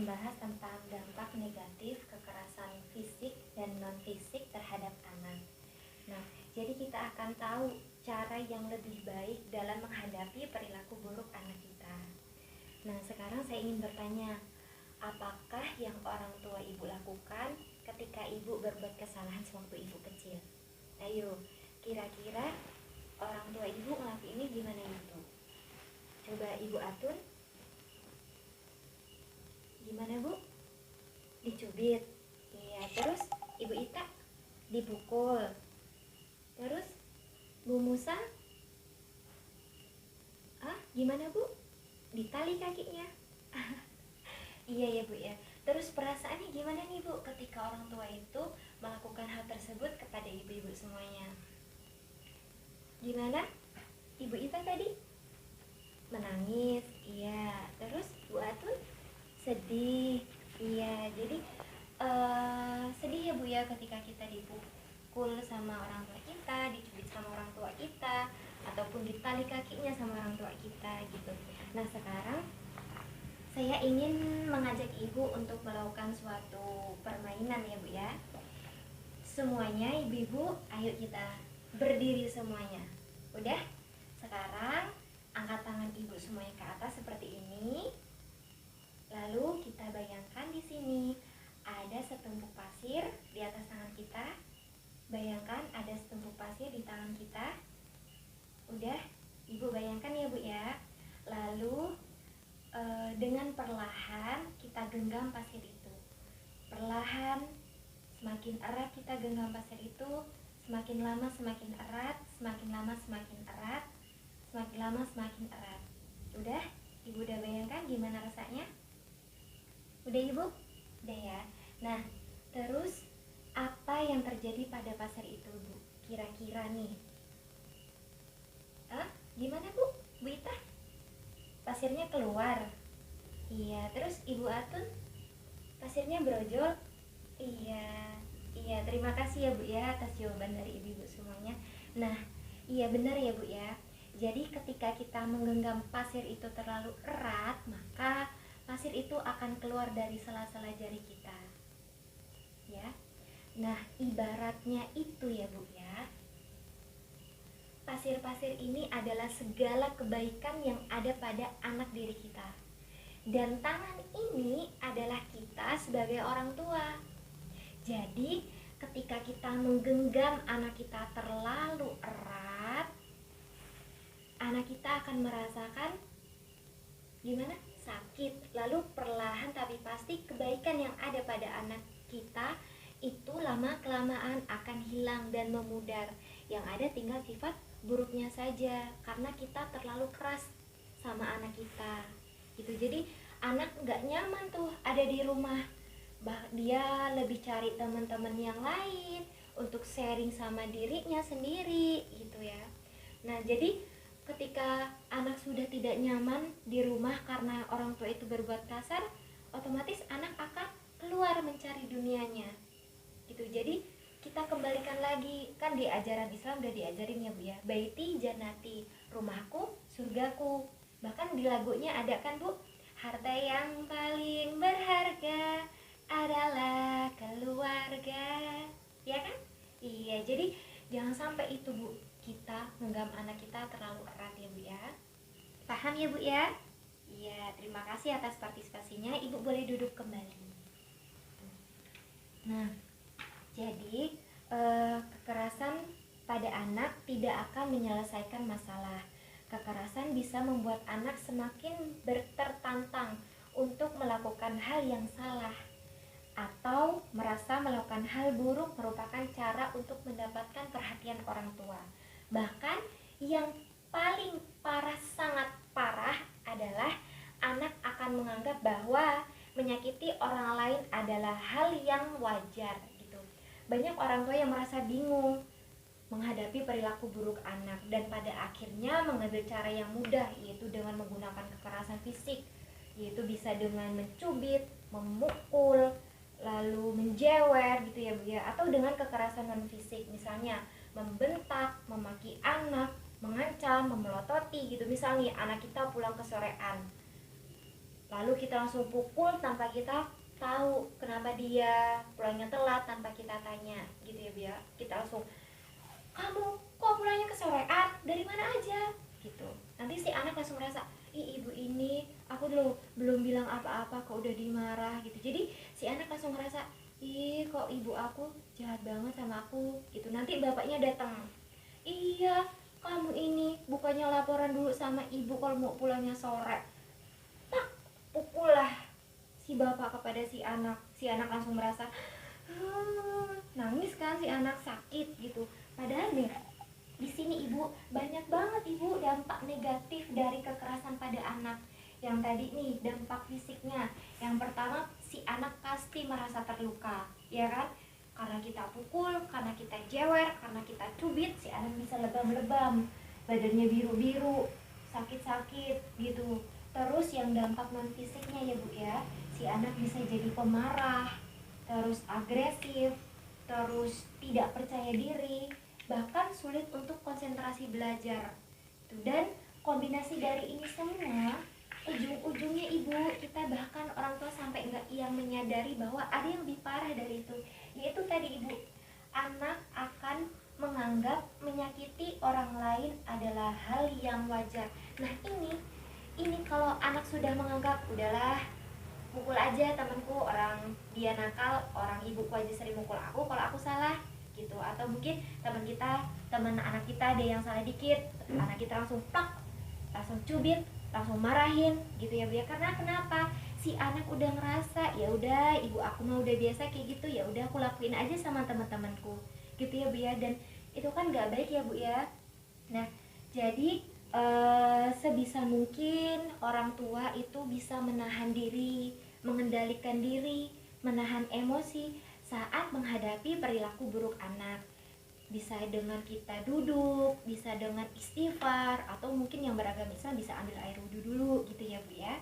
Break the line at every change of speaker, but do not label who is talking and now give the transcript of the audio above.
membahas tentang dampak negatif kekerasan fisik dan non-fisik terhadap anak. Nah, jadi kita akan tahu cara yang lebih baik dalam menghadapi perilaku buruk anak kita. Nah, sekarang saya ingin bertanya, apakah yang orang tua ibu lakukan ketika ibu berbuat kesalahan sewaktu ibu kecil? Ayo, kira-kira orang tua ibu ngelakuinnya gimana itu? Coba ibu Atun. Gimana bu? Dicubit. Iya, terus ibu Ita dipukul. Terus Bu Musa, gimana bu? Ditali kakinya. Iya ya bu ya. Terus perasaannya gimana nih bu ketika orang tua itu melakukan hal tersebut kepada ibu-ibu semuanya? Gimana? Ibu Ita tadi menangis. Iya. Terus Bu Atun sedih. Iya. Jadi sedih ya bu ya ketika kita dipukul sama orang tua kita, dicubit sama orang tua kita, ataupun ditali kakinya sama orang tua kita gitu. Nah, sekarang saya ingin mengajak ibu untuk melakukan suatu permainan ya bu ya. Semuanya ibu-ibu, ayo kita berdiri semuanya. Udah? Sekarang angkat tangan ibu semuanya ke atas seperti ini. Lalu kita bayangkan di sini ada setumpuk pasir di atas tangan kita. Bayangkan ada setumpuk pasir di tangan kita. Udah? Ibu bayangkan ya bu ya. Lalu dengan perlahan kita genggam pasir itu. Perlahan, semakin erat kita genggam pasir itu, semakin lama semakin erat, semakin lama semakin erat, semakin lama semakin erat. Udah? Ibu udah bayangkan gimana rasanya? Udah ibu? Udah ya. Nah, terus apa yang terjadi pada pasir itu bu? Kira-kira nih. Gimana bu? Bu Ita? Pasirnya keluar. Iya, terus Ibu Atun? Pasirnya brojol. Iya, terima kasih ya bu ya atas jawaban dari ibu-ibu semuanya. Nah, iya benar ya bu ya. Jadi ketika kita menggenggam pasir itu terlalu erat, maka pasir itu akan keluar dari sela-sela jari kita. Ya. Nah, ibaratnya itu ya bu ya. Pasir-pasir ini adalah segala kebaikan yang ada pada anak diri kita. Dan tangan ini adalah kita sebagai orang tua. Jadi, ketika kita menggenggam anak kita terlalu erat, anak kita akan merasakan gimana? Sakit. Lalu perlahan tapi pasti kebaikan yang ada pada anak kita itu lama-kelamaan akan hilang dan memudar. Yang ada tinggal sifat buruknya saja karena kita terlalu keras sama anak kita gitu. Jadi anak nggak nyaman tuh ada di rumah, dia lebih cari teman-teman yang lain untuk sharing sama dirinya sendiri gitu ya. Nah, jadi ketika anak sudah tidak nyaman di rumah karena orang tua itu berbuat kasar, otomatis anak akan keluar mencari dunianya gitu. Jadi kita kembalikan lagi, kan di ajaran Islam udah diajarin ya bu ya, baiti jannati, rumahku surgaku. Bahkan di lagunya ada kan bu, harta yang paling berharga adalah keluarga, ya kan? Iya, jadi jangan sampai itu bu, kita genggam anak kita terlalu erat ya bu ya. Paham ya bu ya? Iya, terima kasih atas partisipasinya. Ibu boleh duduk kembali. Nah, jadi kekerasan pada anak tidak akan menyelesaikan masalah. Kekerasan bisa membuat anak semakin tertantang untuk melakukan hal yang salah atau merasa melakukan hal buruk merupakan cara untuk mendapatkan perhatian orang tua. Bahkan yang paling parah, sangat parah adalah anak akan menganggap bahwa menyakiti orang lain adalah hal yang wajar. Banyak orang tua yang merasa bingung menghadapi perilaku buruk anak dan pada akhirnya mengambil cara yang mudah, yaitu dengan menggunakan kekerasan fisik, yaitu bisa dengan mencubit, memukul, lalu menjewer gitu ya bu ya, atau dengan kekerasan non fisik, misalnya membentak, memaki anak, mengancam, memelototi gitu. Misalnya anak kita pulang kesorean, lalu kita langsung pukul tanpa kita tahu kenapa dia pulangnya telat, tanpa kita tanya gitu ya Bu ya. Kita langsung, kamu kok pulangnya kesorean, dari mana aja gitu. Nanti si anak langsung merasa, ih ibu ini aku dulu belum bilang apa-apa kok udah dimarah gitu. Jadi si anak langsung merasa, ih kok ibu aku jahat banget sama aku gitu. Nanti bapaknya datang, iya kamu ini bukannya laporan dulu sama ibu kalau mau pulangnya sore. Tak, pukullah si bapak kepada si anak. Si anak langsung merasa nangis kan, si anak sakit gitu. Padahal nih di sini ibu banyak banget ibu dampak negatif dari kekerasan pada anak. Yang tadi nih dampak fisiknya, yang pertama si anak pasti merasa terluka, ya kan? Karena kita pukul, karena kita jewer, karena kita cubit, si anak bisa lebam-lebam, badannya biru-biru, sakit-sakit gitu. Terus yang dampak non fisiknya ya bu ya, si anak bisa jadi pemarah, terus agresif, terus tidak percaya diri, bahkan sulit untuk konsentrasi belajar. Dan kombinasi dari ini semua, ujung-ujungnya ibu, kita bahkan orang tua sampai nggak yang menyadari bahwa ada yang lebih parah dari itu, yaitu tadi ibu, anak akan menganggap menyakiti orang lain adalah hal yang wajar. Nah ini kalau anak sudah menganggap udahlah mukul aja temanku, orang dia nakal, orang ibuku aja sering mukul aku kalau aku salah gitu. Atau mungkin teman anak kita ada yang salah dikit, anak kita langsung plak, langsung cubit, langsung marahin gitu ya Bu ya. Karena kenapa, si anak udah ngerasa ya udah ibu aku mah udah biasa kayak gitu, ya udah aku lakuin aja sama teman-temanku gitu ya Bu ya. Dan itu kan nggak baik ya Bu ya. Nah jadi sebisa mungkin orang tua itu bisa menahan diri, mengendalikan diri, menahan emosi saat menghadapi perilaku buruk anak. Bisa dengan kita duduk, bisa dengan istighfar, atau mungkin yang beragama Islam bisa ambil air wudhu dulu gitu ya Bu ya.